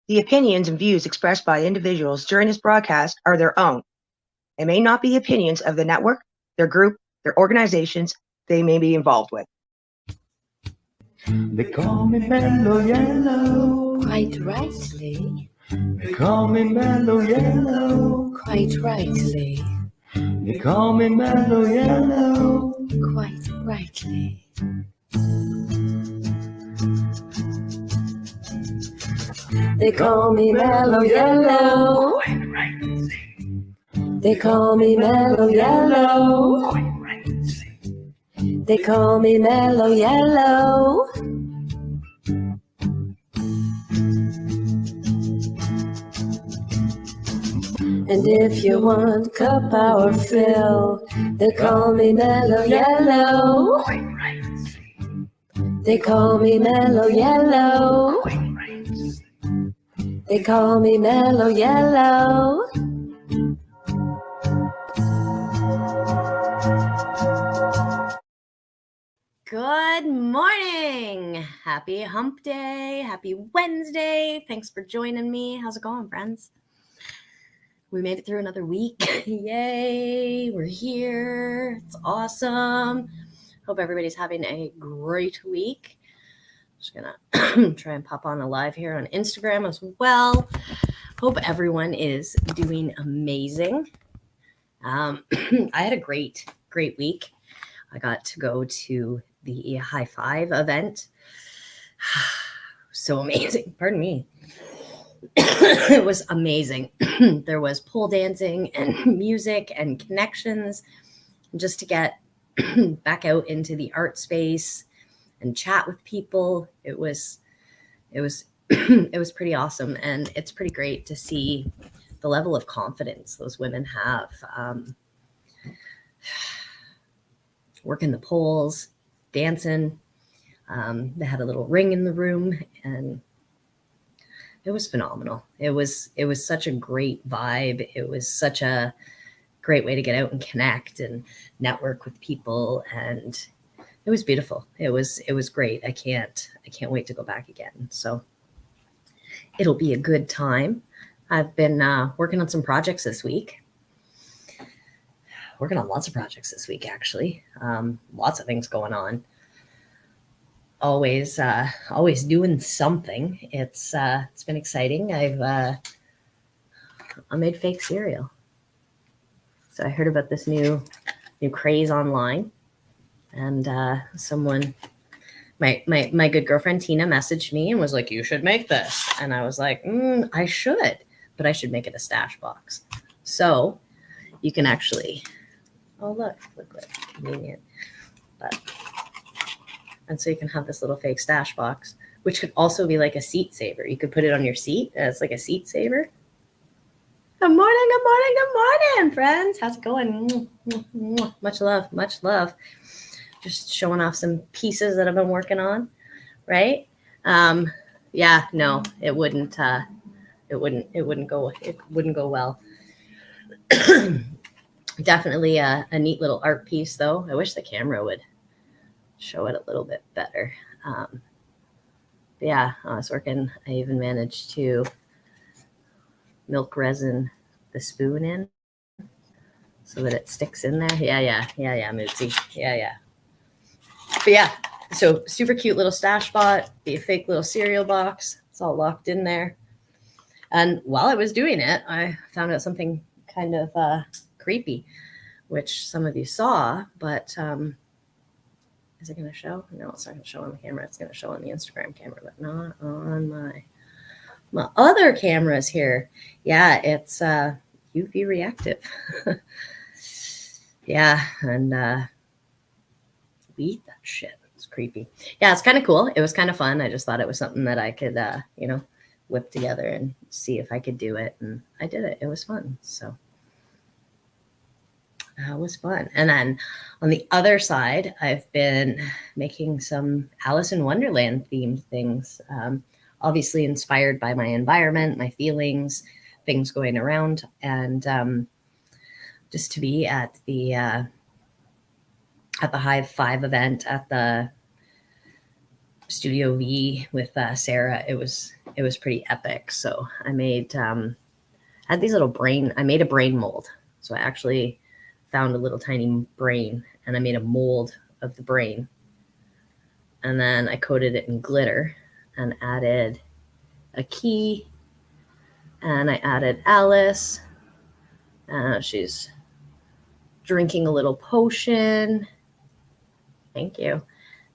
The opinions and views expressed by individuals during this broadcast are their own. It may not be opinions of the network, their group, their organizations they may be involved with. They call me Melo Yellow. Quite rightly. They call me Melo Yellow. Quite rightly. They call me Melo Yellow. Quite rightly. They call me Melo Yellow. They call me Melo Yellow. They call me Melo Yellow. And if you want cup power fill, they call me Melo Yellow. They call me Melo Yellow. They call me Melo Yellow. Good morning. Happy hump day. Happy Wednesday. Thanks for joining me. How's it going, friends? We made it through another week. Yay. We're here. It's awesome. Hope everybody's having a great week. Just gonna try and pop on a live here on Instagram as well. Hope everyone is doing amazing. I had a great week. I got to go to the High Five event. So amazing. Pardon me. It was amazing. There was pole dancing and music and connections. Just to get back out into the art space and chat with people. It was it was pretty awesome. And it's pretty great to see the level of confidence those women have. Working the poles, dancing. They had a little ring in the room, and it was phenomenal. It was such a great vibe. It was such a great way to get out and connect and network with people, and it was beautiful. It was great. I can't wait to go back again. So it'll be a good time. I've been working on some projects this week. Working on lots of projects this week, actually. Lots of things going on. Always doing something. It's been exciting. I made fake cereal. So I heard about this new craze online, and someone, my good girlfriend Tina, messaged me and was like, "You should make this," and I was like, "I should, but I should make it a stash box." So you can actually. Oh, look what convenient. And so you can have this little fake stash box, which could also be like a seat saver. You could put it on your seat, and it's like a seat saver. Good morning, friends. How's it going? Much love. Just showing off some pieces that I've been working on, right? Yeah, no, it wouldn't go well. Definitely a neat little art piece, though. I wish the camera would show it a little bit better. Yeah, I was working. I even managed to milk resin the spoon in so that it sticks in there. Yeah, Mootsie. Yeah. But yeah, so super cute little stash spot, be a fake little cereal box. It's all locked in there. And while I was doing it, I found out something kind of creepy, which some of you saw, but is it going to show? No, it's not going to show on the camera. It's going to show on the Instagram camera, but not on my other cameras here. Yeah, it's UV reactive. Yeah, and we eat that shit. It's creepy. Yeah, it's kind of cool. It was kind of fun. I just thought it was something that I could, whip together and see if I could do it. And I did it. It was fun. So that was fun. And then on the other side, I've been making some Alice in Wonderland themed things, obviously inspired by my environment, my feelings, things going around, and just to be at the High Five event at the Studio V with Sarah. It was pretty epic. So I made had these little I made a brain mold. So I actually found a little tiny brain and I made a mold of the brain. And then I coated it in glitter and added a key. And I added Alice. She's drinking a little potion. Thank you.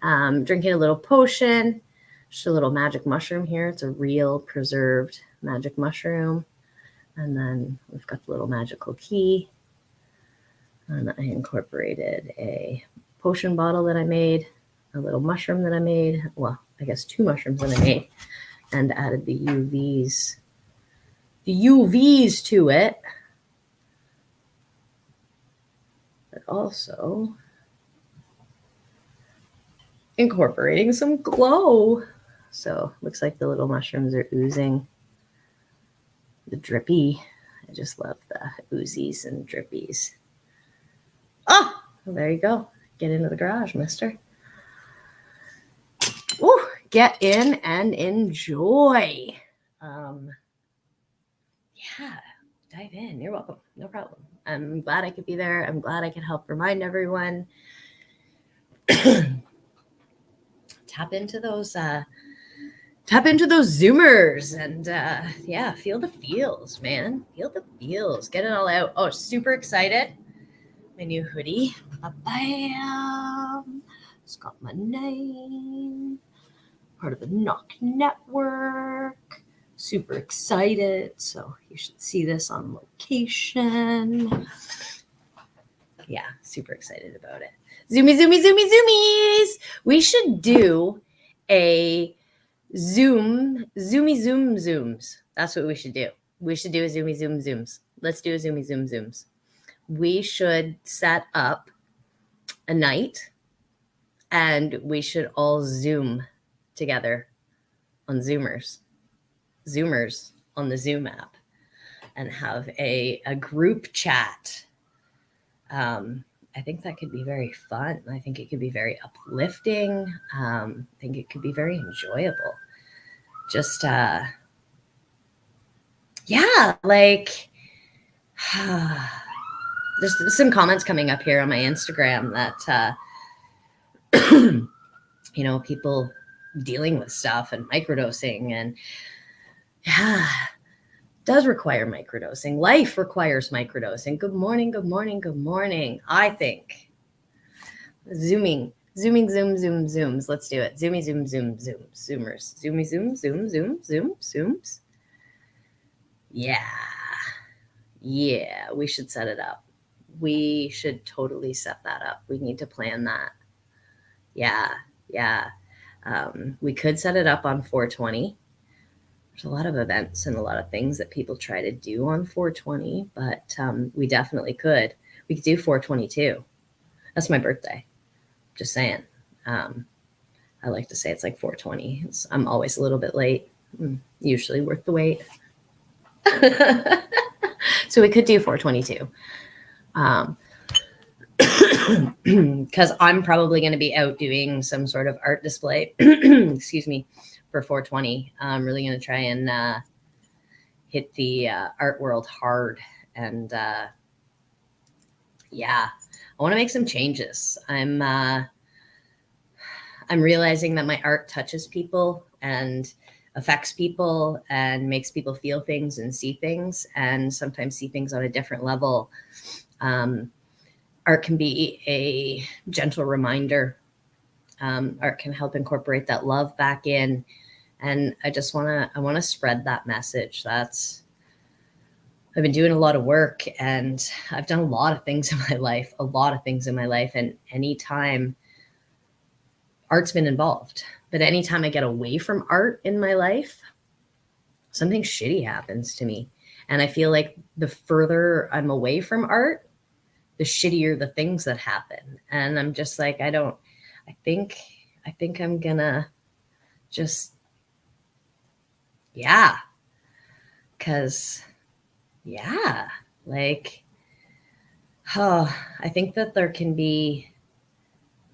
Drinking a little potion. Just a little magic mushroom here. It's a real preserved magic mushroom. And then we've got the little magical key. And I incorporated a potion bottle that I made, a little mushroom that I made. Well, I guess 2 mushrooms that I made, and added the UVs. The UVs to it. But also incorporating some glow. So looks like the little mushrooms are oozing. The drippy. I just love the oozies and drippies. Oh, well, there you go. Get into the garage, mister. Ooh, get in and enjoy. Yeah, dive in. You're welcome. No problem. I'm glad I could be there. I'm glad I could help remind everyone. Tap into those Zoomers and yeah, feel the feels, man. Feel the feels. Get it all out. Oh, super excited. My new hoodie. Bam. It's got my name. Part of the Knock Network. Super excited. So you should see this on location. Yeah, super excited about it. Zoomies. We should do a zooms. That's what we should do. We should do a zooms. Let's do a zooms. We should set up a night and we should all Zoom together on Zoomers on the Zoom app and have a group chat. I think that could be very fun. I think it could be very uplifting. I think it could be very enjoyable. Just, yeah, like, there's some comments coming up here on my Instagram that, you know, people dealing with stuff and microdosing and yeah, does require microdosing. Life requires microdosing. Good morning. I think zooms. Let's do it. Zoomers. Zooms. Yeah, we should set it up. We should totally set that up. We need to plan that. Yeah. We could set it up on 420. There's a lot of events and a lot of things that people try to do on 420, but we definitely could. We could do 422. That's my birthday. Just saying. I like to say it's like 420. I'm always a little bit late. Usually worth the wait. So we could do 422. Because I'm probably going to be out doing some sort of art display. Excuse me. For 420. I'm really going to try and hit the art world hard. And yeah, I want to make some changes. I'm realizing that my art touches people and affects people and makes people feel things and see things and sometimes see things on a different level. Art can be a gentle reminder. Art can help incorporate that love back in. And I want to spread that message. I've been doing a lot of work and I've done a lot of things in my life. And anytime art's been involved, but anytime I get away from art in my life, something shitty happens to me. And I feel like the further I'm away from art, the shittier the things that happen. And I'm just like, I think I'm gonna just, yeah, because, yeah, like, oh, I think that there can be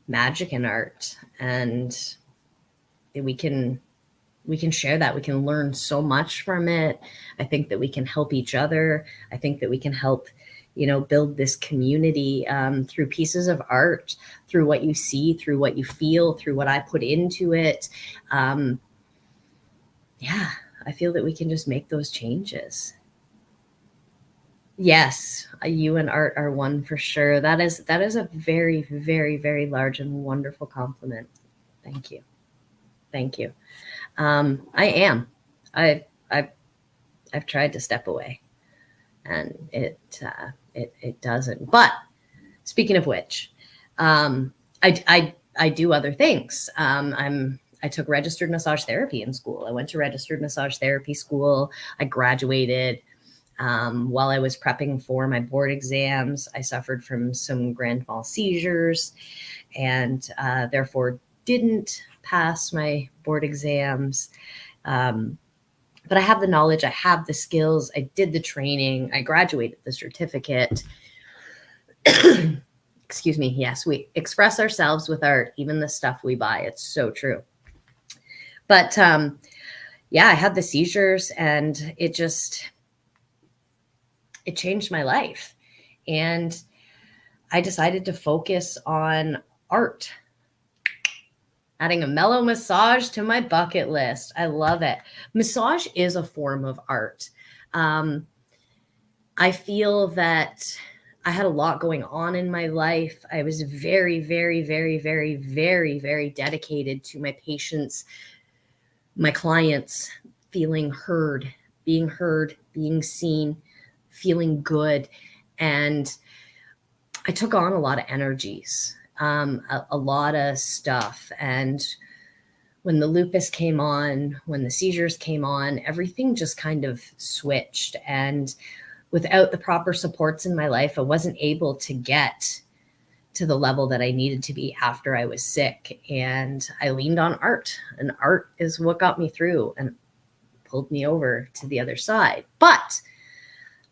magic in art and we can share that. We can learn so much from it. I think that we can help each other. I think that we can help, build this community through pieces of art, through what you see, through what you feel, through what I put into it. Yeah, I feel that we can just make those changes. Yes, you and art are one for sure. That is a very, very, very large and wonderful compliment. Thank you. Thank you. I am. I've tried to step away, and it doesn't. But speaking of which, I do other things. I took registered massage therapy in school. I went to registered massage therapy school. I graduated. While I was prepping for my board exams, I suffered from some grand mal seizures, and therefore didn't pass my board exams. But I have the knowledge, I have the skills, I did the training, I graduated the certificate. Excuse me. Yes, we express ourselves with art, even the stuff we buy. It's so true. But yeah, I had the seizures, and it changed my life. And I decided to focus on art. Adding a Melo massage to my bucket list. I love it. Massage is a form of art. I feel that I had a lot going on in my life. I was very, very, very, very, very, very dedicated to my patients, my clients, feeling heard, being seen, feeling good. And I took on a lot of energies. A lot of stuff. And when the lupus came on, when the seizures came on, everything just kind of switched. And without the proper supports in my life, I wasn't able to get to the level that I needed to be after I was sick. And I leaned on art, and art is what got me through and pulled me over to the other side. But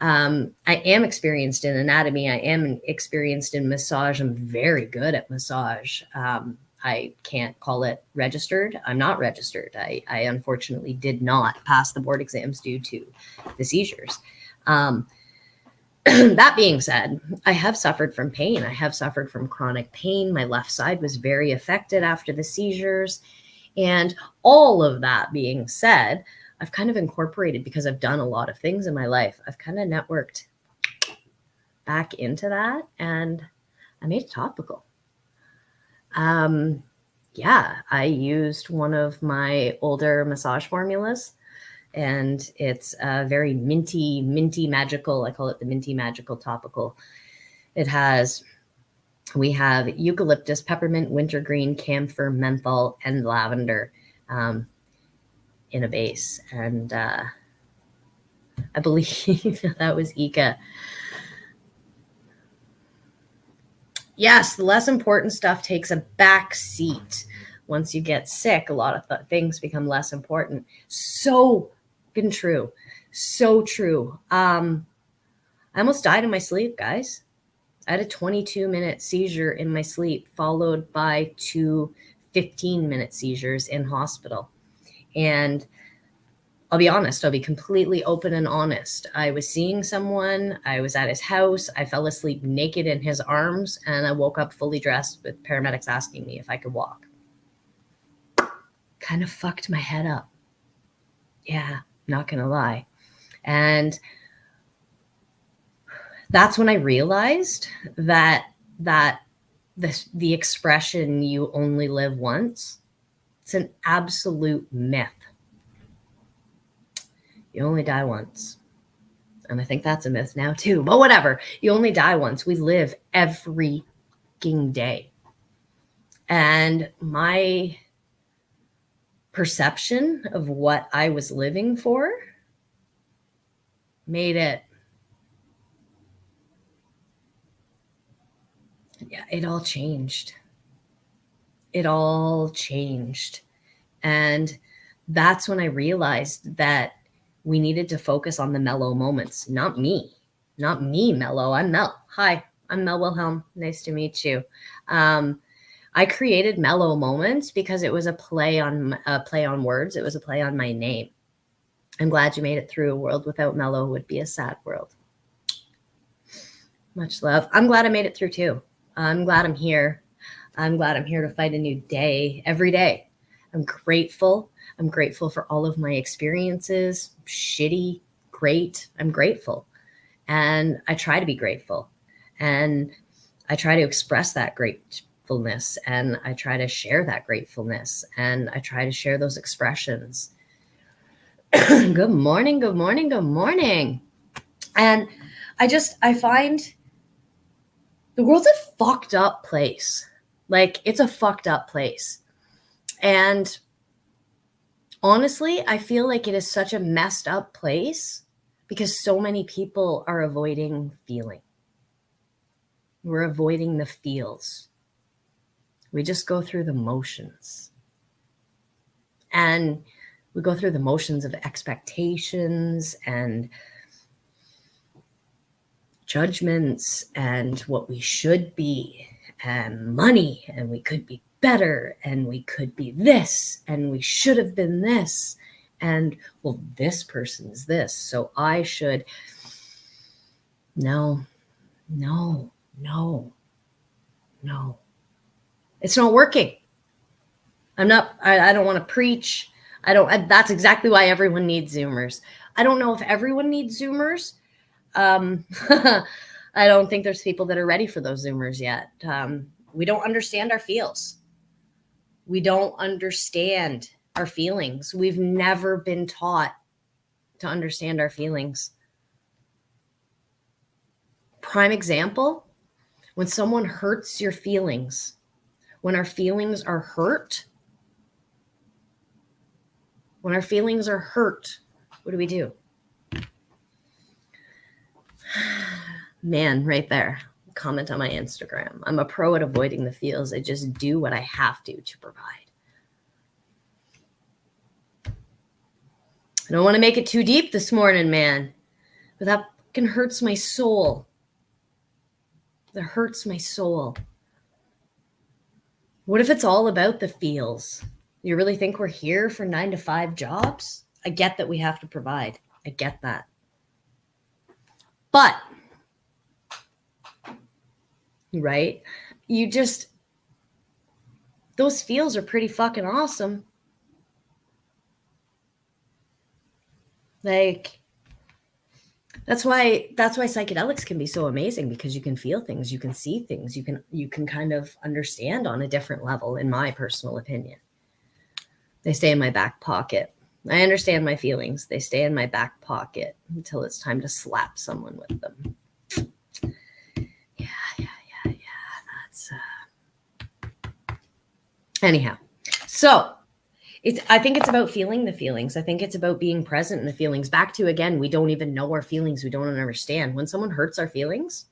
I am experienced in anatomy. I am experienced in massage. I'm very good at massage. I can't call it registered. I'm not registered. I unfortunately did not pass the board exams due to the seizures. That being said, I have suffered from pain. I have suffered from chronic pain. My left side was very affected after the seizures. And all of that being said, I've kind of incorporated, because I've done a lot of things in my life, I've kind of networked back into that, and I made it topical. Yeah, I used one of my older massage formulas, and it's a very minty magical. I call it the minty magical topical. We have eucalyptus, peppermint, wintergreen, camphor, menthol, and lavender. In a base, and I believe that was Ika. Yes, the less important stuff takes a back seat. Once you get sick, a lot of things become less important. So fucking true. So true. I almost died in my sleep, guys. I had a 22-minute seizure in my sleep, followed by 2 15-minute seizures in hospital. And I'll be honest, I'll be completely open and honest. I was seeing someone, I was at his house, I fell asleep naked in his arms, and I woke up fully dressed with paramedics asking me if I could walk. Kind of fucked my head up. Yeah, not gonna lie. And that's when I realized that the expression "you only live once," it's an absolute myth. You only die once. And I think that's a myth now too, but whatever. You only die once. We live every fucking day. And my perception of what I was living for made it, yeah, it all changed. It all changed. And that's when I realized that we needed to focus on the Melo moments, not me, Melo. I'm Mel. Hi, I'm Mel Wilhelm. Nice to meet you. I'm I created Melo moments because it was a play on words. It was a play on my name. I'm glad you made it through. A world without Melo would be a sad world. Much love. I'm glad I made it through too. I'm glad I'm here. I'm glad I'm here to fight a new day every day. I'm grateful. I'm grateful for all of my experiences. Shitty, great. I'm grateful. And I try to be grateful. And I try to express that gratefulness. And I try to share that gratefulness. And I try to share those expressions. Good morning, good morning, good morning. And I find the world's a fucked up place. Like, it's a fucked up place. And honestly, I feel like it is such a messed up place because so many people are avoiding feeling. We're avoiding the feels. We just go through the motions. And we go through the motions of expectations and judgments and what we should be and money, and we could be better, and we could be this, and we should have been this, and well, this person's this, so I should. No. It's not working. I don't want to preach. That's exactly why everyone needs Zoomers. I don't know if everyone needs Zoomers. I don't think there's people that are ready for those Zoomers yet. We don't understand our feels. We don't understand our feelings. We've never been taught to understand our feelings. Prime example, when someone hurts your feelings, when our feelings are hurt, what do we do? Man, right there. Comment on my Instagram. I'm a pro at avoiding the feels. I just do what I have to provide. I don't want to make it too deep this morning, man. But that fucking hurts my soul. That hurts my soul. What if it's all about the feels? You really think we're here for 9-to-5 jobs? I get that we have to provide. I get that. But, right? Those feels are pretty fucking awesome. Like, that's why psychedelics can be so amazing, because you can feel things, you can see things, you can kind of understand on a different level, in my personal opinion. They stay in my back pocket. I understand my feelings. They stay in my back pocket until it's time to slap someone with them. Yeah. That's anyhow. So I think it's about feeling the feelings. I think it's about being present in the feelings. Back to, again, we don't even know our feelings. We don't understand. When someone hurts our feelings,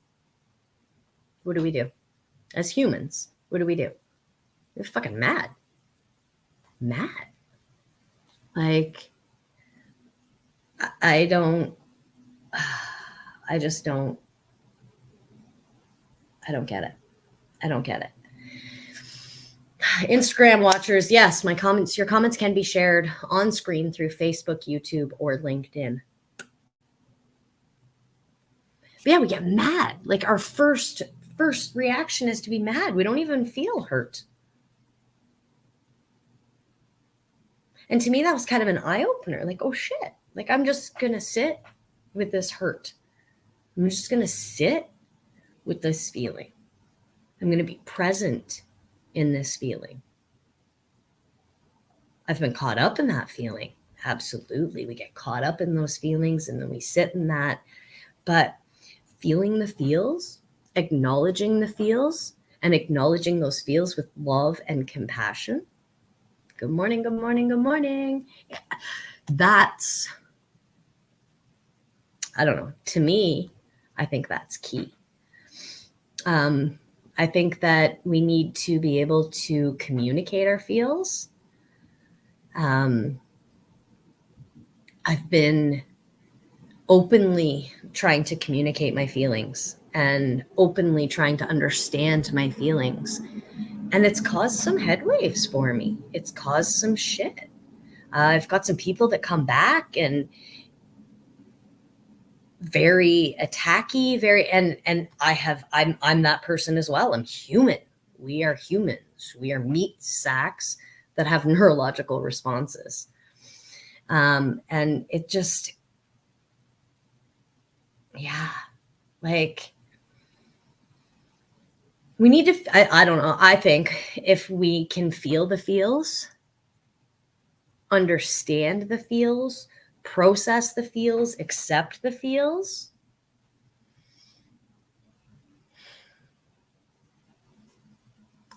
what do we do? As humans, what do? We're fucking mad. Like, I just don't get it. I don't get it. Instagram watchers, yes, your comments can be shared on screen through Facebook, YouTube, or LinkedIn. But yeah, we get mad. Like, our first reaction is to be mad. We don't even feel hurt. And to me, that was kind of an eye-opener. Like, oh shit. Like, I'm just going to sit with this hurt. I'm just going to sit with this feeling. I'm going to be present in this feeling. I've been caught up in that feeling. Absolutely. We get caught up in those feelings and then we sit in that. But feeling the feels, acknowledging the feels, and acknowledging those feels with love and compassion. Good morning, good morning, good morning. That's, I don't know. To me, I think that's key. I think that we need to be able to communicate our feels. I've been openly trying to communicate my feelings and openly trying to understand my feelings. And it's caused some head waves for me. It's caused some shit. I've got some people that come back and very attacky, and I'm that person as well. I'm human. We are humans. We are meat sacks that have neurological responses. And it just, yeah, like we need to, I don't know. I think if we can feel the feels, understand the feels, process the feels, accept the feels,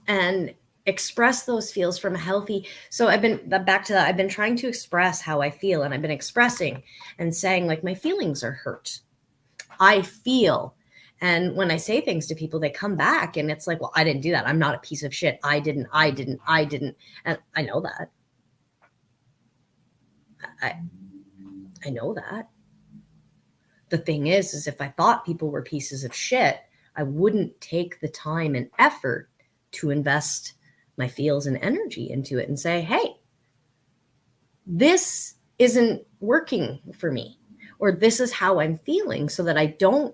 and express those feels from a healthy. So I've been back to that. I've been trying to express how I feel, and I've been expressing and saying, like, my feelings are hurt. I feel. And when I say things to people, they come back and it's like, well, I didn't do that. I'm not a piece of shit. I didn't. And I know that. I know that. The thing is if I thought people were pieces of shit, I wouldn't take the time and effort to invest my feels and energy into it and say, hey, this isn't working for me, or this is how I'm feeling, so that I don't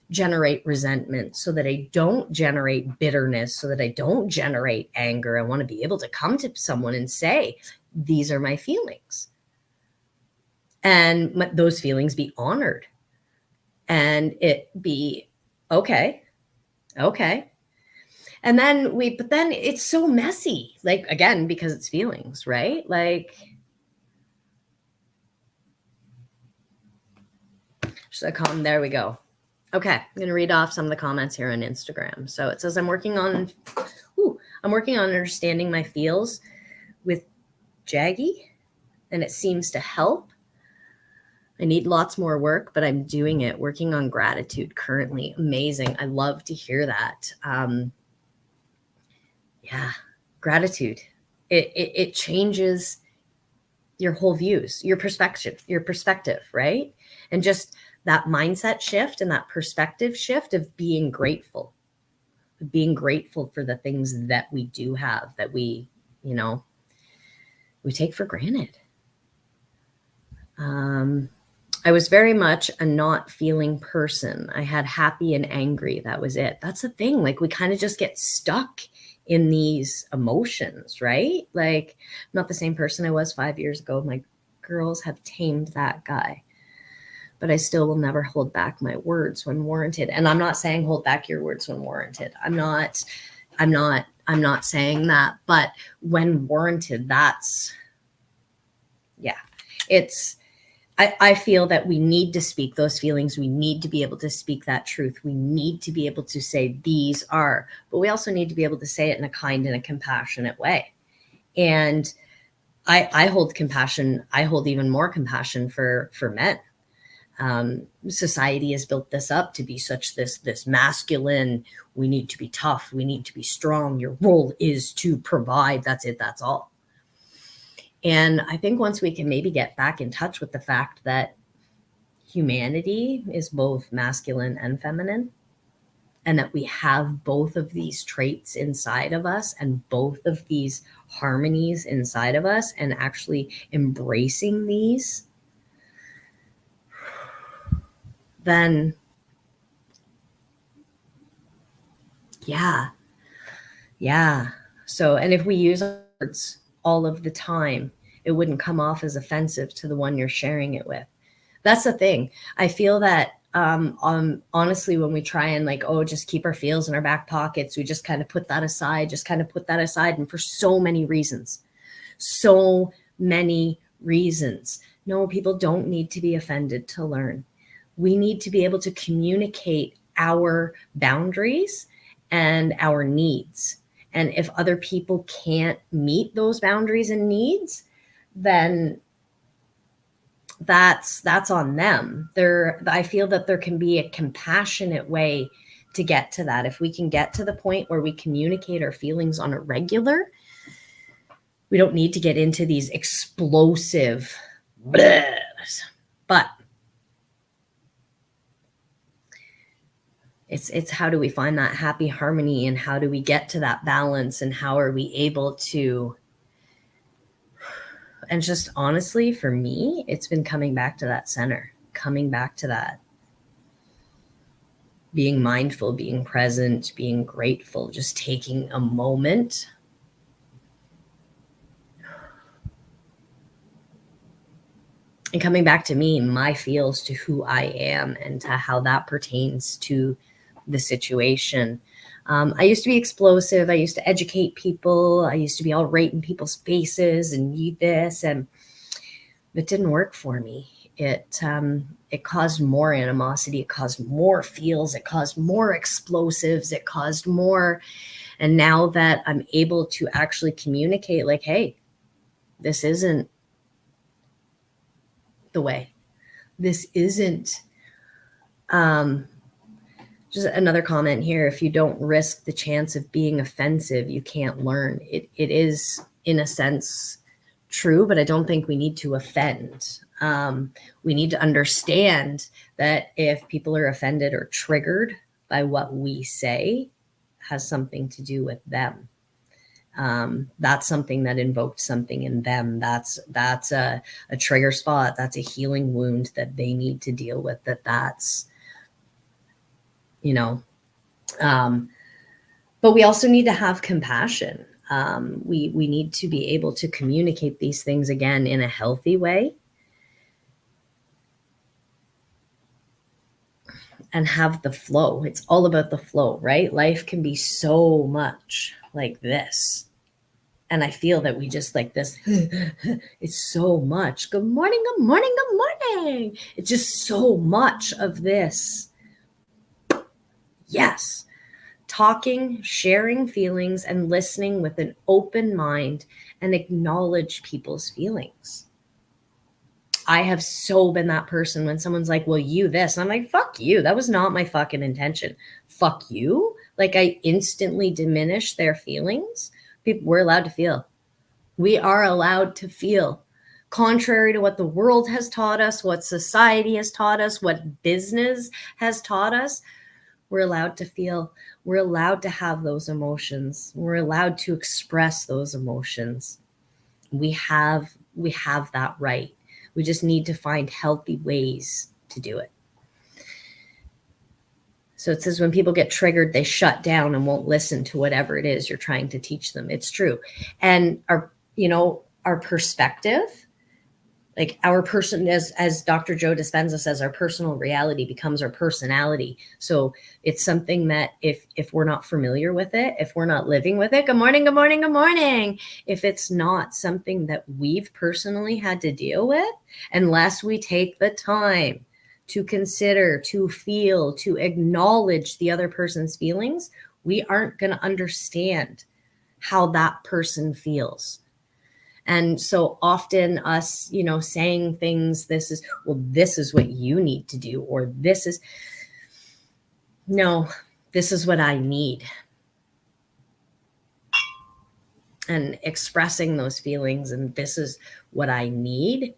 generate resentment, so that I don't generate bitterness, so that I don't generate anger. I want to be able to come to someone and say, these are my feelings. And those feelings be honored. And it be, okay. And then but then it's so messy, like, again, because it's feelings, right? Like, so there we go. Okay, I'm going to read off some of the comments here on Instagram. So it says, I'm working on understanding my feels with Jaggy, and it seems to help. I need lots more work, but I'm doing it. Working on gratitude currently. Amazing. I love to hear that. Yeah, gratitude. It changes your whole views, your perspective, right? And just that mindset shift and that perspective shift of being grateful for the things that we do have, that we take for granted. I was very much a not feeling person. I had happy and angry. That was it. That's the thing. Like, we kind of just get stuck in these emotions, right? Like, I'm not the same person I was 5 years ago. My girls have tamed that guy, but I still will never hold back my words when warranted. And I'm not saying hold back your words when warranted. I'm not saying that, but when warranted, I feel that we need to speak those feelings. We need to be able to speak that truth. We need to be able to say these are, but we also need to be able to say it in a kind and a compassionate way. And I hold compassion. I hold even more compassion for men. Society has built this up to be such this masculine. We need to be tough. We need to be strong. Your role is to provide. That's it. That's all. And I think once we can maybe get back in touch with the fact that humanity is both masculine and feminine, and that we have both of these traits inside of us and both of these harmonies inside of us, and actually embracing these, then yeah. So, and if we use words all of the time, it wouldn't come off as offensive to the one you're sharing it with. That's the thing. I feel that honestly, when we try and just keep our feels in our back pockets, we just kind of put that aside, and for so many reasons. No, people don't need to be offended to learn. We need to be able to communicate our boundaries and our needs. And if other people can't meet those boundaries and needs, then that's on them. I feel that there can be a compassionate way to get to that. If we can get to the point where we communicate our feelings on a regular, we don't need to get into these explosive blahs. But It's how do we find that happy harmony, and how do we get to that balance, and how are we able to, and just honestly, for me, it's been coming back to that center, coming back to that, being mindful, being present, being grateful, just taking a moment. And coming back to me, my feels, to who I am, and to how that pertains to the situation. I used to be explosive. I used to educate people. I used to be all right in people's faces and need this, and it didn't work for me. It caused more animosity. It caused more feels. It caused more explosives. It caused more. And now that I'm able to actually communicate, like, hey, this isn't the way. This isn't, just another comment here. If you don't risk the chance of being offensive, you can't learn. It is, in a sense, true, but I don't think we need to offend. We need to understand that if people are offended or triggered by what we say, has something to do with them. That's something that invoked something in them. That's a trigger spot. That's a healing wound that they need to deal with. That's, you know, but we also need to have compassion. We need to be able to communicate these things again in a healthy way, and have the flow. It's all about the flow, right? Life can be so much like this. And I feel that we just like this, it's so much. Good morning, good morning, good morning. It's just so much of this. Yes. Talking, sharing feelings, and listening with an open mind, and acknowledge people's feelings. I have so been that person when someone's like, well, you this. And I'm like, fuck you. That was not my fucking intention. Fuck you. Like, I instantly diminish their feelings. We're allowed to feel. We are allowed to feel. Contrary to what the world has taught us, what society has taught us, what business has taught us, we're allowed to feel. We're allowed to have those emotions. We're allowed to express those emotions. We have that right. We just need to find healthy ways to do it. So it says when people get triggered, they shut down and won't listen to whatever it is you're trying to teach them. It's true. And our perspective, like our person, as Dr. Joe Dispenza says, our personal reality becomes our personality. So it's something that if we're not familiar with it, if we're not living with it, good morning, good morning, good morning. If it's not something that we've personally had to deal with, unless we take the time to consider, to feel, to acknowledge the other person's feelings, we aren't going to understand how that person feels. And so often us, saying things, this is what you need to do, or this is what I need. And expressing those feelings, and this is what I need,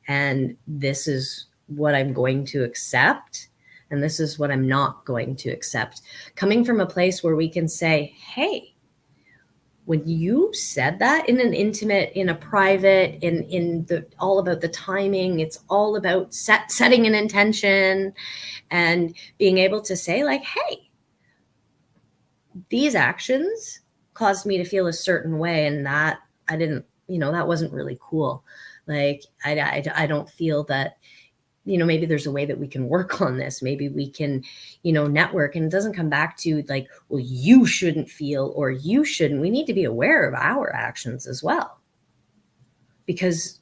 and this is what I'm going to accept, and this is what I'm not going to accept. Coming from a place where we can say, hey, when you said that in an intimate, in a private, in the all about the timing, it's all about setting an intention and being able to say, like, hey, these actions caused me to feel a certain way, and that I didn't, that wasn't really cool. Like, I don't feel that, maybe there's a way that we can work on this. Maybe we can, network. And it doesn't come back to like, well, you shouldn't feel, or you shouldn't. We need to be aware of our actions as well, because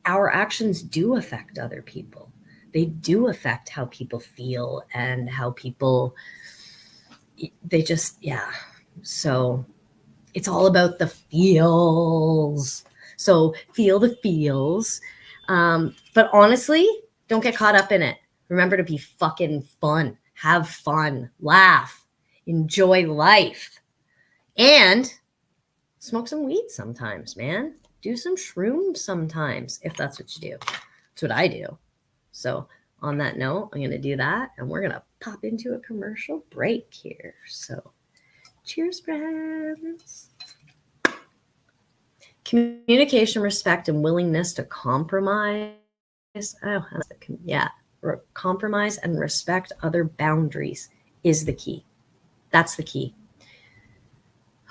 our actions do affect other people. They do affect how people feel and how people, So it's all about the feels. So feel the feels. But honestly, don't get caught up in it. Remember to be fucking fun. Have fun. Laugh. Enjoy life. And smoke some weed sometimes, man. Do some shrooms sometimes, if that's what you do. That's what I do. So on that note, I'm going to do that, and we're going to pop into a commercial break here. So cheers, friends. Communication, respect, and willingness to compromise. Compromise and respect other boundaries is the key. That's the key.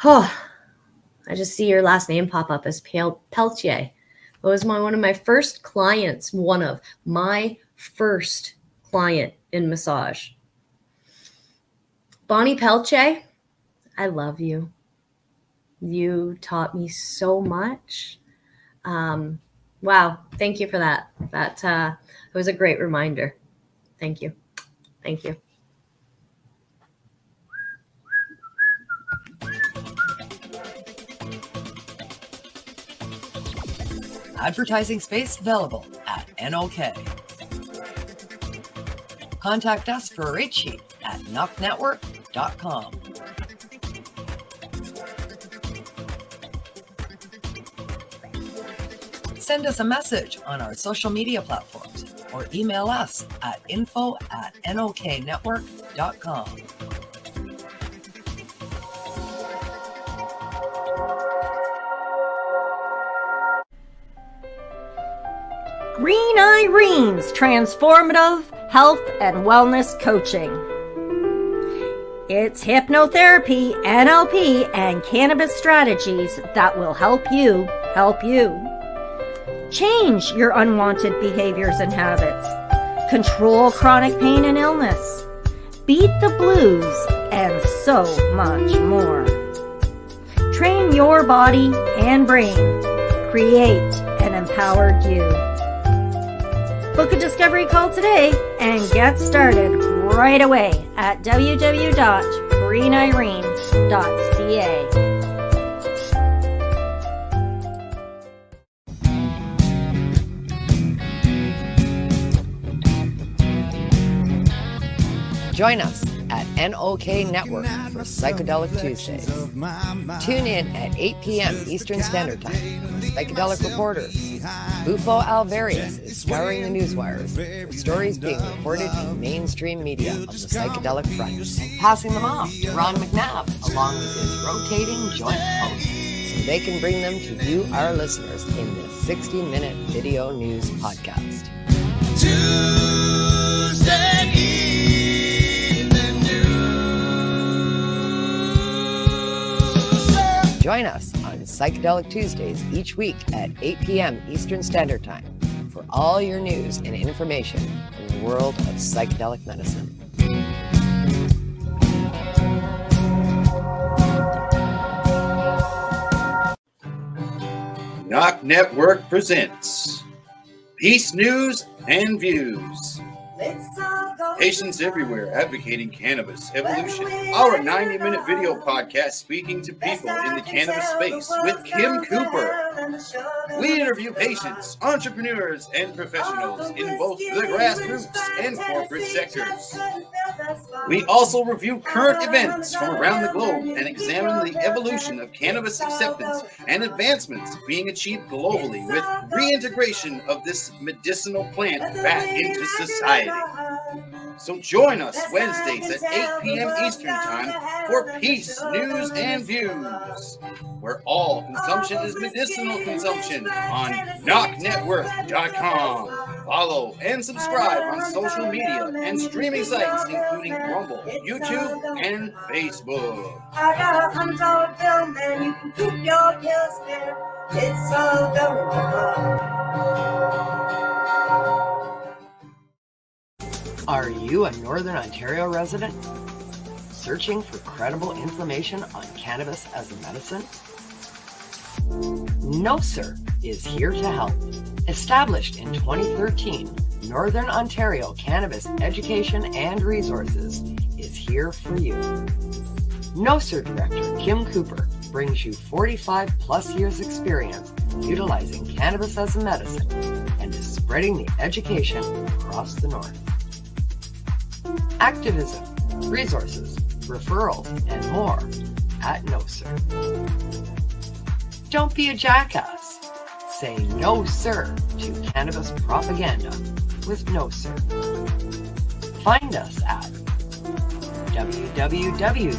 Oh, I just see your last name pop up as Peltier. That was one of my first clients, one of my first client in massage. Bonnie Peltier, I love you. You taught me so much. Wow. Thank you for that. That was a great reminder. Thank you. Thank you. Advertising space available at NOK. Contact us for a rate sheet at knocknetwork.com. Send us a message on our social media platforms or email us at info@noknetwork.com. Green Irene's transformative health and wellness coaching. It's hypnotherapy, NLP, and cannabis strategies that will help you change your unwanted behaviors and habits, control chronic pain and illness, beat the blues, and so much more. Train your body and brain. Create an empowered you. Book a discovery call today and get started right away at www.greenirene.ca. Join us at NOK Network for Psychedelic Tuesdays. Tune in at 8 p.m. Eastern Standard Time for Psychedelic Reporters. Bufo Alvarius is scouring the newswires for stories being reported in mainstream media of the psychedelic front, and passing them off to Ron McNabb along with his rotating joint hosts so they can bring them to you, our listeners, in this 60-minute video news podcast. Tuesday evening news. Join us on Psychedelic Tuesdays each week at 8 p.m. Eastern Standard Time for all your news and information from the world of psychedelic medicine. Knock Network presents Peace News and Views. Patients everywhere advocating cannabis evolution. Our 90-minute video podcast speaking to people in the cannabis space with Kim Cooper. We interview patients, entrepreneurs, and professionals in both the grassroots and corporate sectors. We also review current events from around the globe and examine the evolution of cannabis acceptance and advancements being achieved globally with reintegration of this medicinal plant back into society. So join us Wednesdays at 8 p.m. Eastern Time for Peace, News, and Views, where all consumption is medicinal consumption on knocknetwork.com. Follow and subscribe on social media and streaming sites including Rumble, YouTube, and Facebook. I got $100 bill, man, you can keep your pills there. It's all going on. Are you a Northern Ontario resident? Searching for credible information on cannabis as a medicine? No Sir is here to help. Established in 2013, Northern Ontario Cannabis Education and Resources is here for you. No Sir Director Kim Cooper brings you 45 plus years experience utilizing cannabis as a medicine and is spreading the education across the North. Activism, resources, referrals, and more at No Sir. Don't be a jackass. Say no sir to cannabis propaganda with No Sir. find us at www.nocer.ca.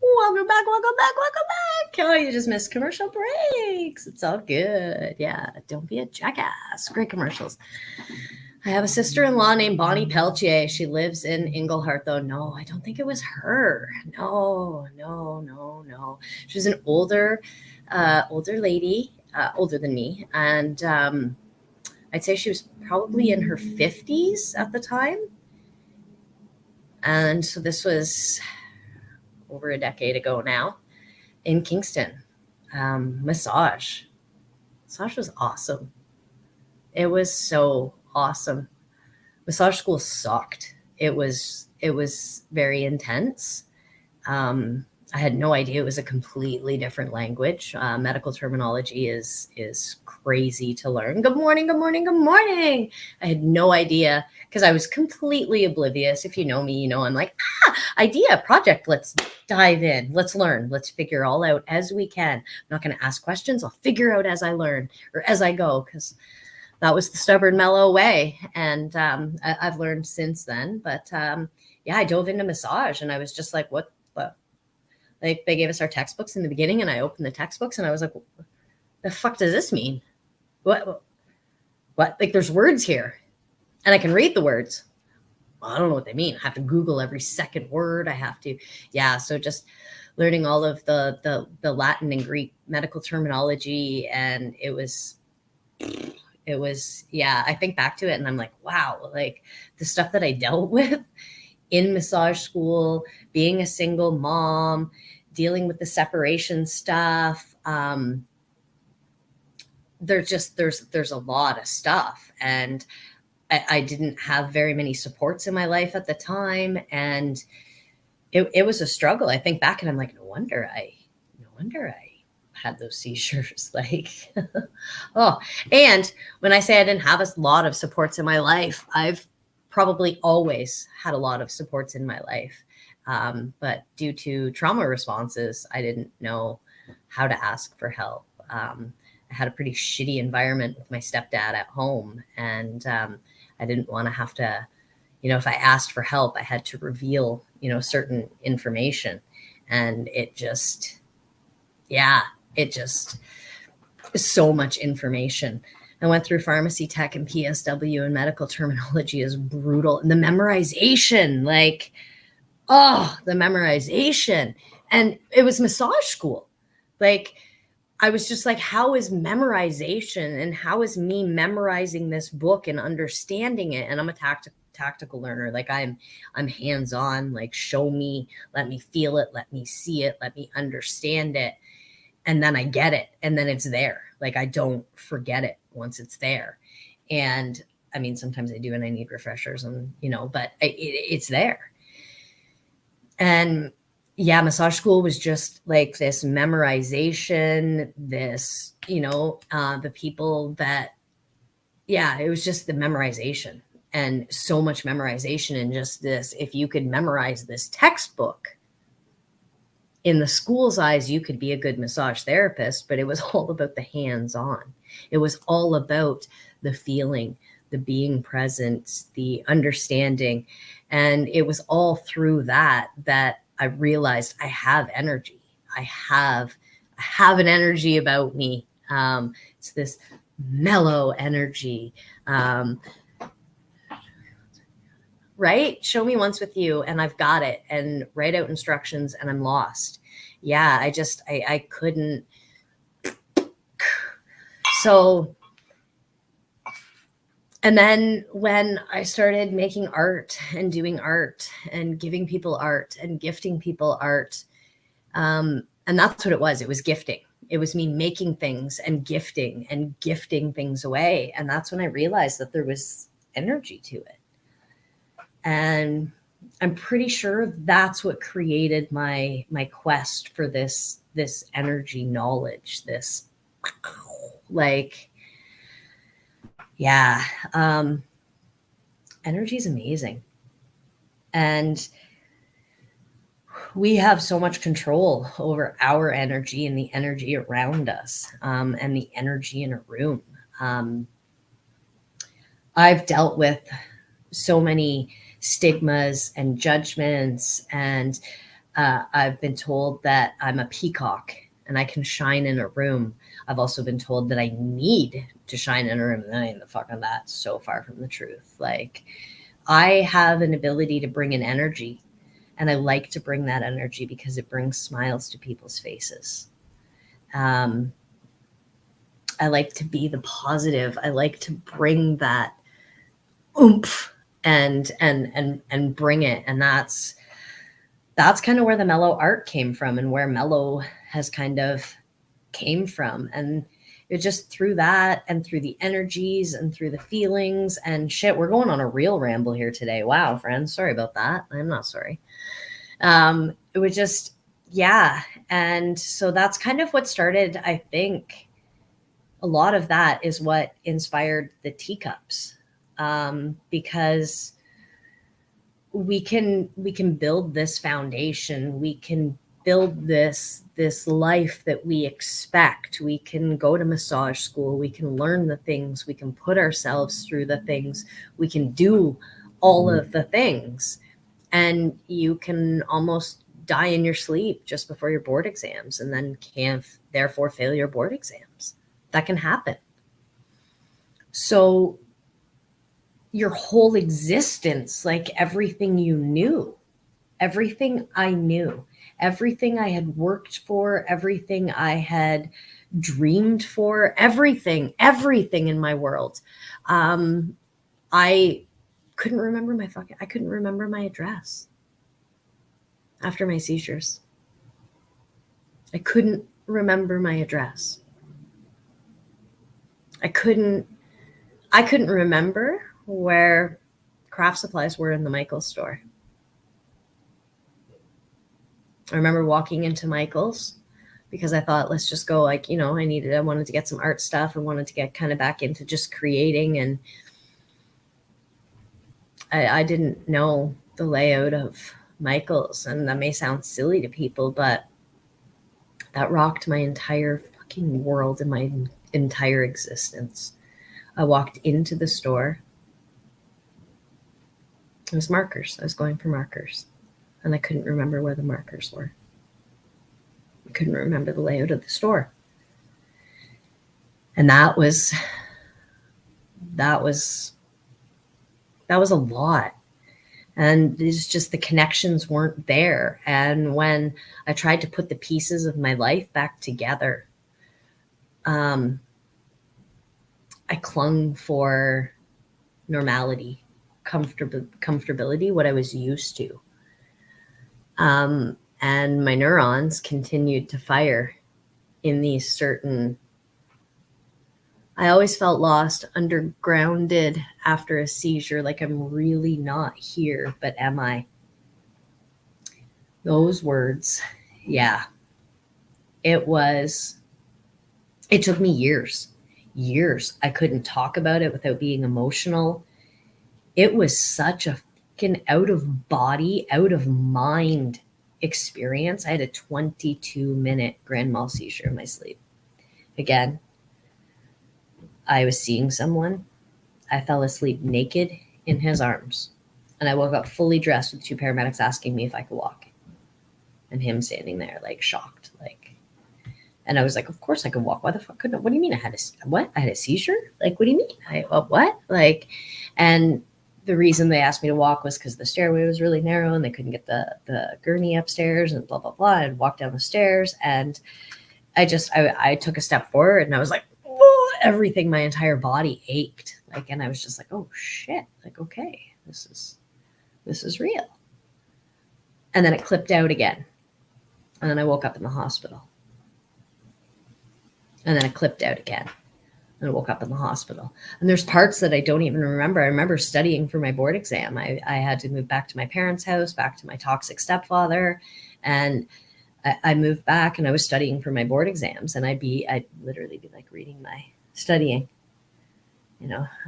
Welcome back, welcome back, welcome back. Oh, you just missed commercial breaks. It's all good. Yeah, don't be a jackass. Great commercials. I have a sister-in-law named Bonnie Peltier. She lives in Englehart, though. No, I don't think it was her. No. She was an older lady, older than me. And I'd say she was probably in her 50s at the time. And so this was over a decade ago now in Kingston. Massage was awesome. It was so awesome. Massage school sucked. It was very intense. I had no idea it was a completely different language. Medical terminology is crazy to learn. Good morning. I had no idea because I was completely oblivious. If you know me, you know I'm like, idea, project, let's dive in. Let's learn. Let's figure all out as we can. I'm not going to ask questions. I'll figure out as I learn or as I go, because that was the stubborn Melo way. And I've learned since then. But yeah, I dove into massage and I was just like, what? Like they gave us our textbooks in the beginning and I opened the textbooks and I was like, the fuck does this mean? What? Like there's words here and I can read the words. Well, I don't know what they mean. I have to Google every second word. I have to, so just learning all of the Latin and Greek medical terminology. And it was, I think back to it and I'm like, wow, like the stuff that I dealt with in massage school, being a single mom, dealing with the separation stuff. There's a lot of stuff. And I didn't have very many supports in my life at the time. And it was a struggle. I think back and I'm like, no wonder I had those seizures. Like, oh, and when I say I didn't have a lot of supports in my life, I've probably always had a lot of supports in my life. But due to trauma responses, I didn't know how to ask for help. I had a pretty shitty environment with my stepdad at home. And I didn't want to have to, if I asked for help, I had to reveal, certain information. And it just so much information. I went through pharmacy tech and PSW, and medical terminology is brutal. And the memorization, the memorization. And it was massage school. Like, I was just like, how is memorization and how is me memorizing this book and understanding it? And I'm a tactical learner. Like I'm hands-on, like show me, let me feel it, let me see it, let me understand it. And then I get it. And then it's there. Like I don't forget it once it's there. And I mean, sometimes I do and I need refreshers and, but it's there. And yeah, massage school was just like this memorization, this, the people that, it was just the memorization and so much memorization and just this, if you could memorize this textbook, in the school's eyes, you could be a good massage therapist, but it was all about the hands-on. It was all about the feeling, the being present, the understanding. And it was all through that I realized I have energy. I have an energy about me. It's this mellow energy. Right? Show me once with you and I've got it, and write out instructions and I'm lost. Yeah, I couldn't. So, and then when I started making art and doing art and giving people art and gifting people art, and that's what it was. It was gifting. It was me making things and gifting things away. And that's when I realized that there was energy to it. And I'm pretty sure that's what created my quest for this energy knowledge, this energy is amazing. And we have so much control over our energy and the energy around us, and the energy in a room. I've dealt with so many stigmas and judgments, and I've been told that I'm a peacock and I can shine in a room. I've also been told that I need to shine in a room, and I ain't the fuck on that. So far from the truth. Like, I have an ability to bring an energy, and I like to bring that energy because it brings smiles to people's faces. I like to be the positive. I like to bring that oomph and bring it. And that's kind of where the Melo art came from, and where Melo has kind of came from. And it just through that, and through the energies, and through the feelings and shit. We're going on a real ramble here today. Wow, friends. Sorry about that. I'm not sorry. It was just, yeah. And so that's kind of what started, I think, a lot of that is what inspired the teacups. Because we can build this foundation. We can build this life that we expect. We can go to massage school. We can learn the things. We can put ourselves through the things. We can do all of the things. And you can almost die in your sleep just before your board exams, and then can therefore fail your board exams. That can happen. So your whole existence, like everything you knew, everything I knew, everything I had worked for, everything I had dreamed for, everything in my world. I couldn't remember I couldn't remember my address after my seizures. I couldn't remember my address. I couldn't remember where craft supplies were in the Michaels store. I remember walking into Michaels because I thought, let's just go, like, I wanted to get some art stuff. I wanted to get kind of back into just creating. And I didn't know the layout of Michaels. And that may sound silly to people, but that rocked my entire fucking world and my entire existence. I walked into the store. It was markers. I was going for markers. And I couldn't remember where the markers were. I couldn't remember the layout of the store. And that was a lot. And it's just the connections weren't there. And when I tried to put the pieces of my life back together, I clung for normality, comfortability, what I was used to. And my neurons continued to fire in these certain. I always felt lost, undergrounded after a seizure, like I'm really not here, but am I? Those words, yeah. It took me years. I couldn't talk about it without being emotional. It was such a fucking out of body, out of mind experience. I had a 22-minute grand mal seizure in my sleep. Again, I was seeing someone. I fell asleep naked in his arms. And I woke up fully dressed with two paramedics asking me if I could walk. And him standing there, like, shocked. And I was like, of course I could walk. Why the fuck couldn't I? What do you mean I had a seizure? Like, what do you mean? What? And the reason they asked me to walk was because the stairway was really narrow and they couldn't get the gurney upstairs and blah, blah, blah. And walked down the stairs. And I took a step forward and I was like, oh, everything, my entire body ached. And I was just like, oh shit. Okay, this is real. And then it clipped out again. And then I woke up in the hospital. And then it clipped out again. And I woke up in the hospital. And there's parts that I don't even remember. I remember studying for my board exam. I had to move back to my parents' house, back to my toxic stepfather. And I moved back and I was studying for my board exams. And I'd literally be reading studying.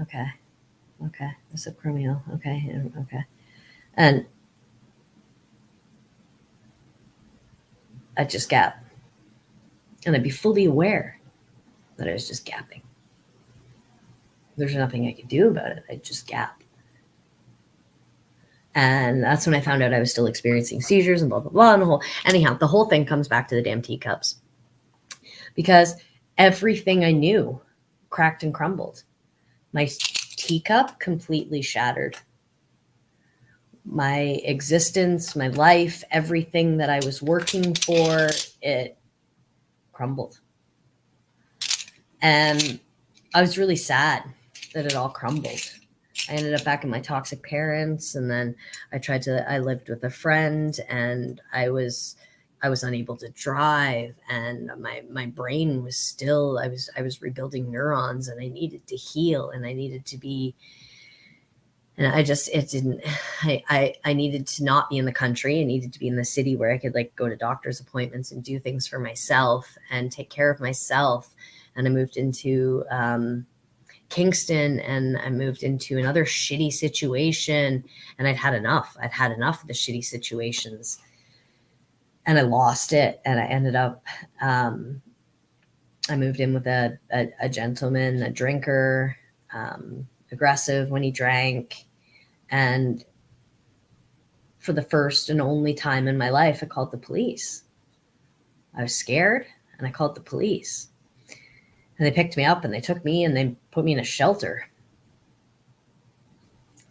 Okay, the subchromial, okay. And I'd just gap. And I'd be fully aware that I was just gapping. There's nothing I could do about it. I'd just gap. And that's when I found out I was still experiencing seizures and blah, blah, blah. And anyhow, the whole thing comes back to the damn teacups. Because everything I knew cracked and crumbled. My teacup completely shattered. My existence, my life, everything that I was working for, it crumbled. And I was really sad that it all crumbled. I ended up back in my toxic parents, and then I lived with a friend, and I was unable to drive, and my brain was still, I was rebuilding neurons, and I needed to heal, and I needed to be, and I needed to not be in the country. I needed to be in the city where I could like go to doctor's appointments and do things for myself and take care of myself. And I moved into Kingston, and I moved into another shitty situation, and I'd had enough of the shitty situations, and I lost it. And I ended up, I moved in with a gentleman, a drinker, aggressive when he drank. And for the first and only time in my life, I called the police. I was scared, and I called the police. And they picked me up, and they took me, and they put me in a shelter.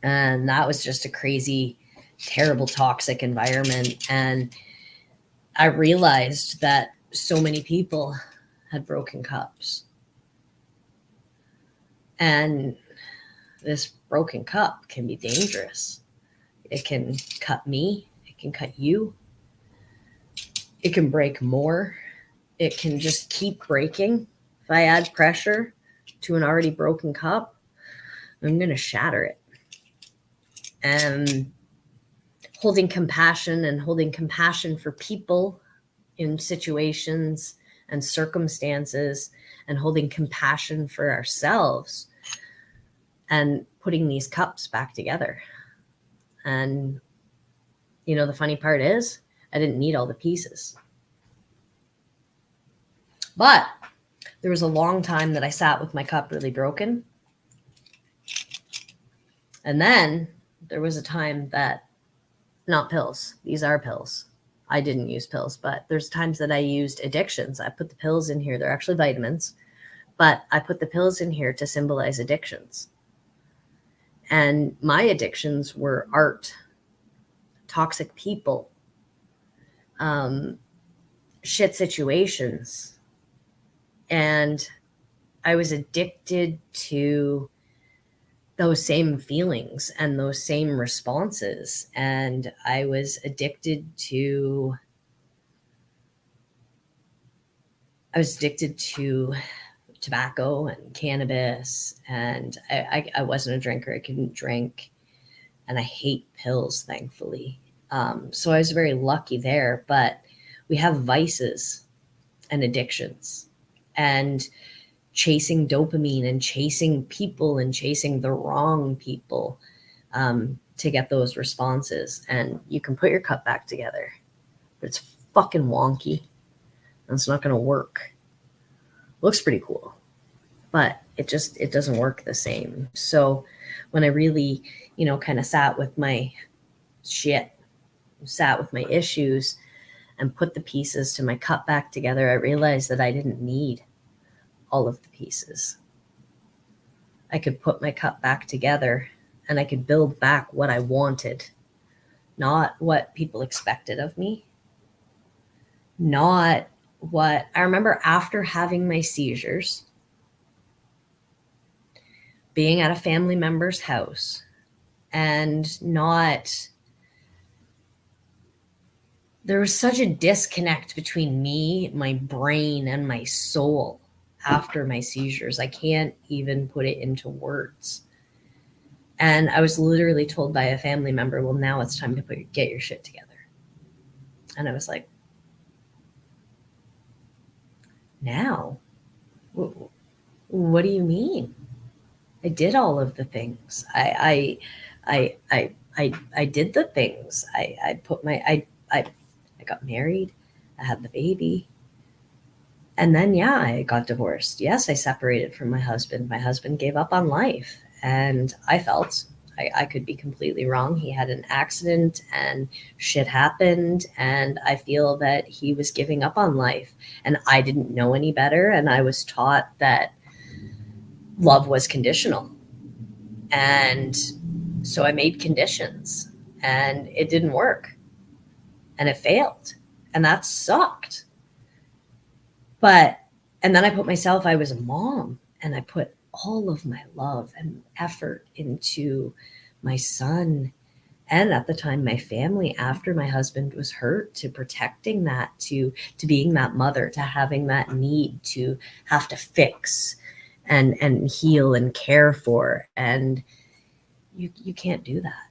And that was just a crazy, terrible, toxic environment. And I realized that so many people had broken cups. And this broken cup can be dangerous. It can cut me. It can cut you. It can break more. It can just keep breaking. If I add pressure to an already broken cup, I'm going to shatter it. And holding compassion for people in situations and circumstances, and holding compassion for ourselves, and putting these cups back together. And, you know, the funny part is I didn't need all the pieces. But there was a long time that I sat with my cup really broken. And then there was a time that, not pills, these are pills. I didn't use pills, but there's times that I used addictions. I put the pills in here. They're actually vitamins, but I put the pills in here to symbolize addictions. And my addictions were art, toxic people, shit situations. And I was addicted to those same feelings and those same responses. And I was addicted to tobacco and cannabis. And I wasn't a drinker. I couldn't drink. And I hate pills, thankfully. So I was very lucky there. But we have vices and addictions. And chasing dopamine and chasing people and chasing the wrong people to get those responses. And you can put your cup back together, but it's fucking wonky and it's not going to work. Looks pretty cool, but it doesn't work the same. So when I really, kind of sat with my shit, sat with my issues and put the pieces to my cup back together, I realized that I didn't need all of the pieces. I could put my cup back together and I could build back what I wanted, not what people expected of me, not what I remember after having my seizures, being at a family member's house and there was such a disconnect between me, my brain, and my soul after my seizures. I can't even put it into words. And I was literally told by a family member, well, now it's time to get your shit together. And I was like, now? What do you mean? I did all of the things. I did the things. I got married. I had the baby. And then, yeah, I got divorced. Yes, I separated from my husband. My husband gave up on life. And I felt, I could be completely wrong. He had an accident and shit happened. And I feel that he was giving up on life. And I didn't know any better. And I was taught that love was conditional. And so I made conditions and it didn't work. And it failed. And that sucked. And then I put myself, I was a mom, and I put all of my love and effort into my son and at the time my family after my husband was hurt, to protecting that, to being that mother, to having that need to have to fix and heal and care for. And you can't do that.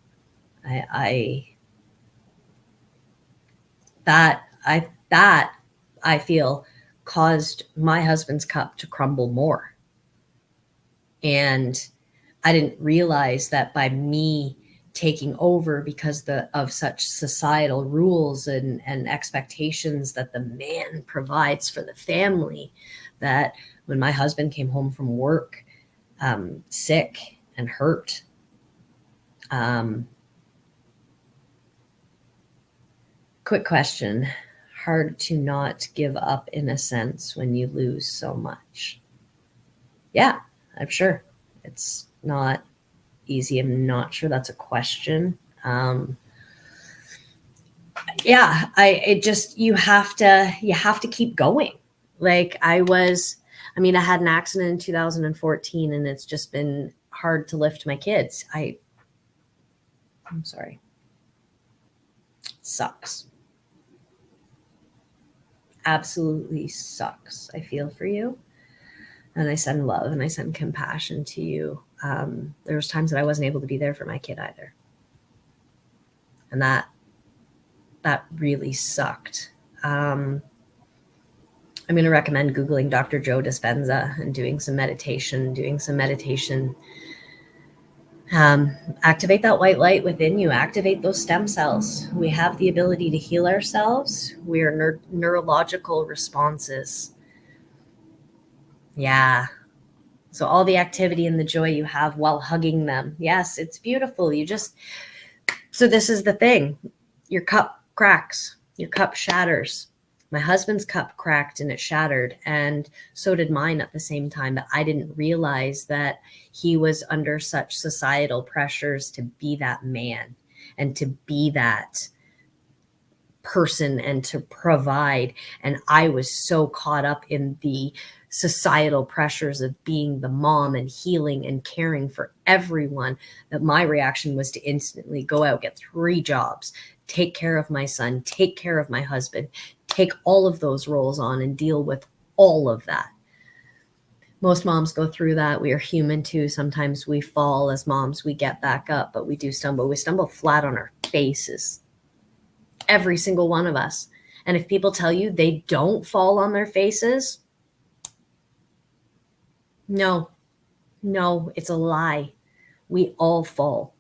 I feel caused my husband's cup to crumble more. And I didn't realize that by me taking over because of such societal rules and expectations that the man provides for the family, that when my husband came home from work sick and hurt, quick question. Hard to not give up in a sense when you lose so much. Yeah, I'm sure. It's not easy. I'm not sure that's a question. You have to keep going. Like I had an accident in 2014 and it's just been hard to lift my kids. I'm sorry. It sucks. Absolutely sucks. I feel for you. And I send love and I send compassion to you. There was times that I wasn't able to be there for my kid either. And that really sucked. I'm going to recommend Googling Dr. Joe Dispenza and doing some meditation. Activate that white light within you. Activate those stem cells. We have the ability to heal ourselves. We are neurological responses. Yeah. So all the activity and the joy you have while hugging them. Yes, it's beautiful. So this is the thing. Your cup cracks. Your cup shatters. My husband's cup cracked and it shattered. And so did mine at the same time. But I didn't realize that he was under such societal pressures to be that man and to be that person and to provide. And I was so caught up in the societal pressures of being the mom and healing and caring for everyone that my reaction was to instantly go out, get 3 jobs, take care of my son, take care of my husband, take all of those roles on and deal with all of that. Most moms go through that. We are human too. Sometimes we fall as moms, we get back up, but we do stumble. We stumble flat on our faces. Every single one of us. And if people tell you they don't fall on their faces, no, it's a lie. We all fall.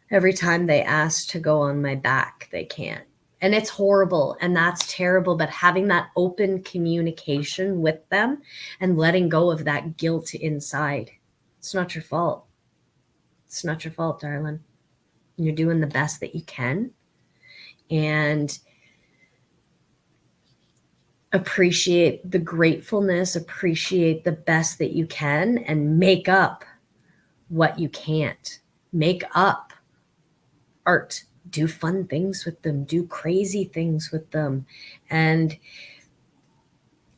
Every time they ask to go on my back, they can't. And it's horrible and that's terrible. But having that open communication with them and letting go of that guilt inside, it's not your fault. It's not your fault, darling. You're doing the best that you can. And appreciate the gratefulness, appreciate the best that you can, and make up what you can't. Make up art. Do fun things with them. Do crazy things with them. And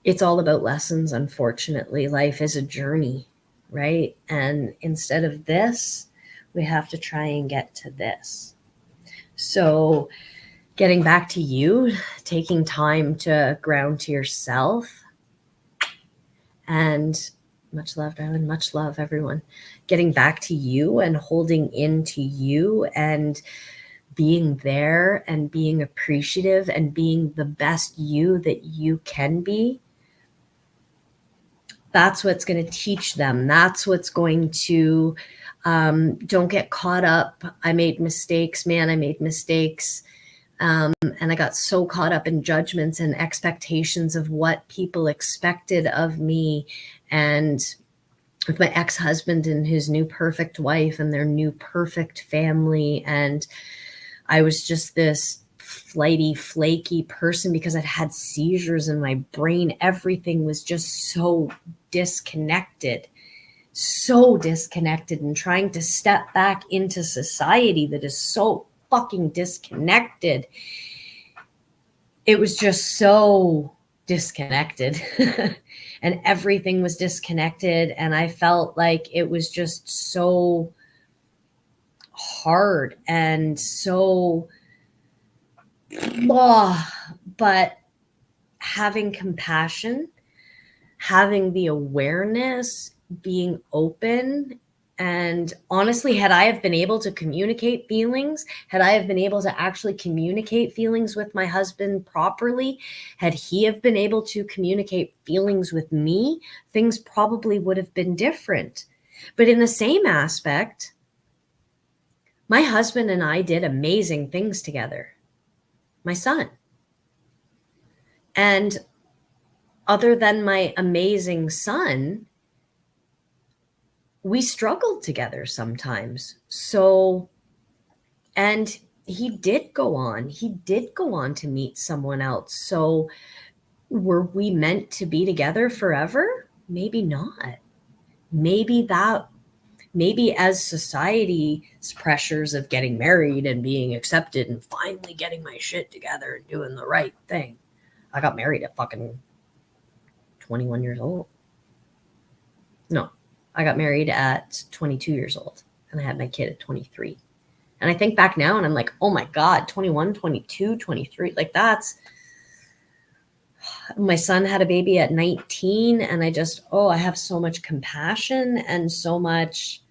it's all about lessons, unfortunately. Life is a journey, right? And instead of this, we have to try and get to this. So getting back to you, taking time to ground to yourself, and much love, darling, much love, everyone. Getting back to you and holding into you and being there and being appreciative and being the best you that you can be. That's what's going to teach them. That's what's going to, don't get caught up. I made mistakes, man. I made mistakes. And I got so caught up in judgments and expectations of what people expected of me. And with my ex-husband and his new perfect wife and their new perfect family. And I was just this flighty, flaky person because I'd had seizures in my brain. Everything was just so disconnected, and trying to step back into society that is so fucking disconnected. It was just so disconnected and everything was disconnected. And I felt like it was just so hard and so but having compassion, having the awareness, being open. And honestly, had I have been able to communicate feelings, had I have been able to actually communicate feelings with my husband properly, had he have been able to communicate feelings with me, things probably would have been different. But in the same aspect, my husband and I did amazing things together. My son. And other than my amazing son, we struggled together sometimes. So, and he did go on to meet someone else. So were we meant to be together forever? Maybe not. Maybe as society's pressures of getting married and being accepted and finally getting my shit together and doing the right thing. I got married at fucking 21 years old. No, I got married at 22 years old and I had my kid at 23. And I think back now and I'm like, oh my God, 21, 22, 23. Like that's, my son had a baby at 19 and I have so much compassion and so much.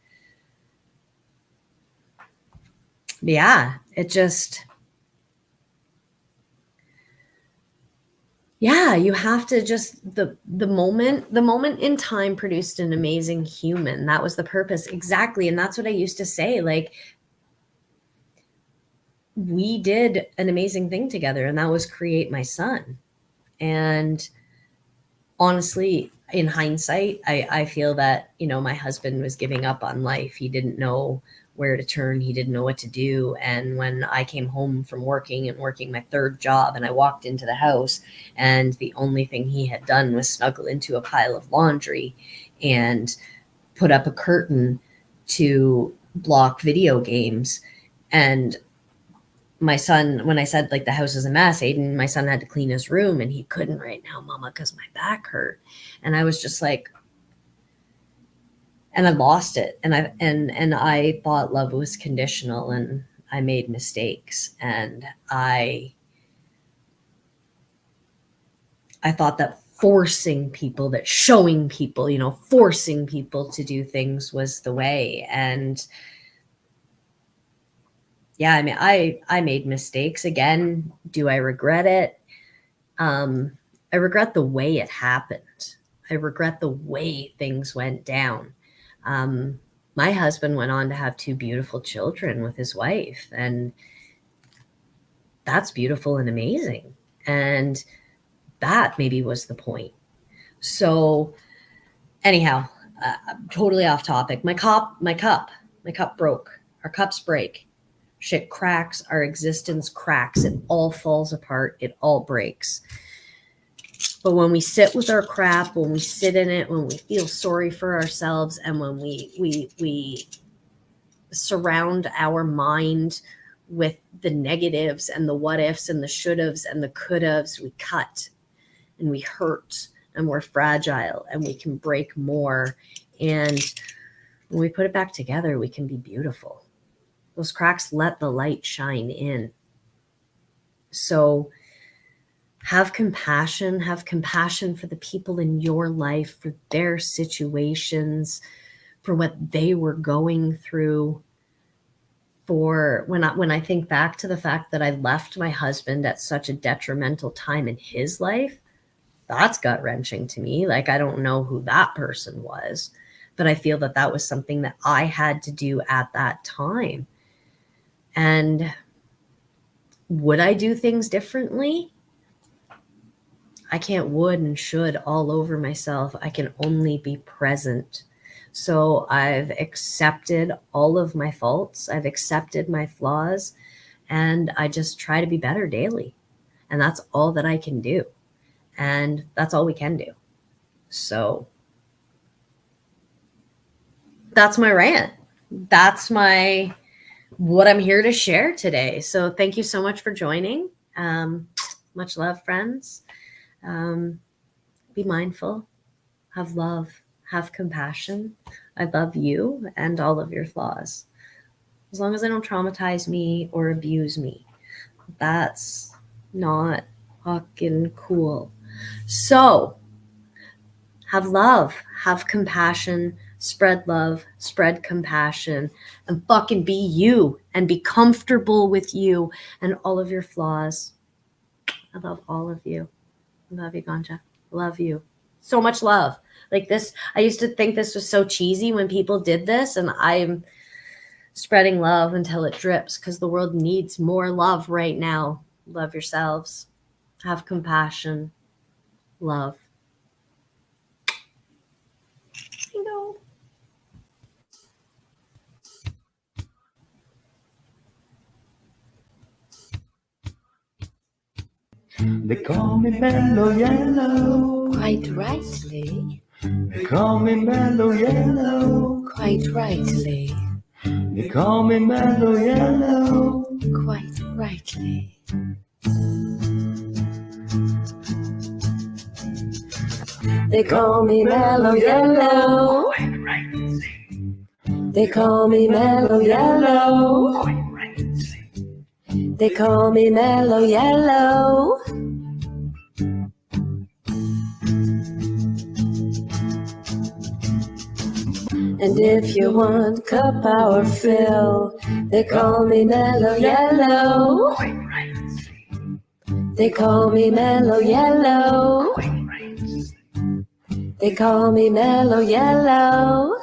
Yeah, it just, yeah, you have to just, the moment in time produced an amazing human. That was the purpose. Exactly. And that's what I used to say. Like, we did an amazing thing together and that was create my son. And honestly, in hindsight, I feel that, my husband was giving up on life. He didn't know where to turn. He didn't know what to do. And when I came home from working my third job and I walked into the house and the only thing he had done was snuggle into a pile of laundry and put up a curtain to block video games. And my son, when I said like the house is a mess, Aiden, my son had to clean his room and he couldn't right now, Mama, because my back hurt. And I was just like, and I lost it. And I thought love was conditional and I made mistakes. And I thought that forcing people to do things was the way. And yeah, I mean, I made mistakes. Again, do I regret it? I regret the way it happened. I regret the way things went down. My husband went on to have 2 beautiful children with his wife, and that's beautiful and amazing. And that maybe was the point. So anyhow, totally off topic. My cup broke. Our cups break. Shit cracks. Our existence cracks. It all falls apart. It all breaks. But when we sit with our crap, when we sit in it, when we feel sorry for ourselves, and when we surround our mind with the negatives and the what ifs and the should haves and the could haves, we cut and we hurt and we're fragile and we can break more. And when we put it back together, we can be beautiful. Those cracks let the light shine in. So have compassion for the people in your life, for their situations, for what they were going through. For when I think back to the fact that I left my husband at such a detrimental time in his life, that's gut-wrenching to me. Like, I don't know who that person was, but I feel that that was something that I had to do at that time. And Would I do things differently? I can't would and should all over myself. I can only be present. So I've accepted all of my faults. I've accepted my flaws, and I just try to be better daily. And that's all that I can do. And that's all we can do. So that's my rant. That's what I'm here to share today. So thank you so much for joining. Much love, friends. Be mindful, have love, have compassion. I love you and all of your flaws. As long as they don't traumatize me or abuse me, that's not fucking cool. So have love, have compassion, spread love, spread compassion, and fucking be you and be comfortable with you and all of your flaws. I love all of you. I love you, Ganja. Love you. So much love. Like this, I used to think this was so cheesy when people did this, and I'm spreading love until it drips because the world needs more love right now. Love yourselves. Have compassion. Love. You know. They call me Melo Yellow. Quite rightly. They call me Melo Yellow. Quite rightly. They call me Melo Yellow. Quite rightly. They call me Mellow Yellow. They call me Mellow Yellow. They call me Mellow Yellow. And if you want cup power fill, they call me Mellow Yellow. They call me Mellow Yellow. They call me Mellow Yellow.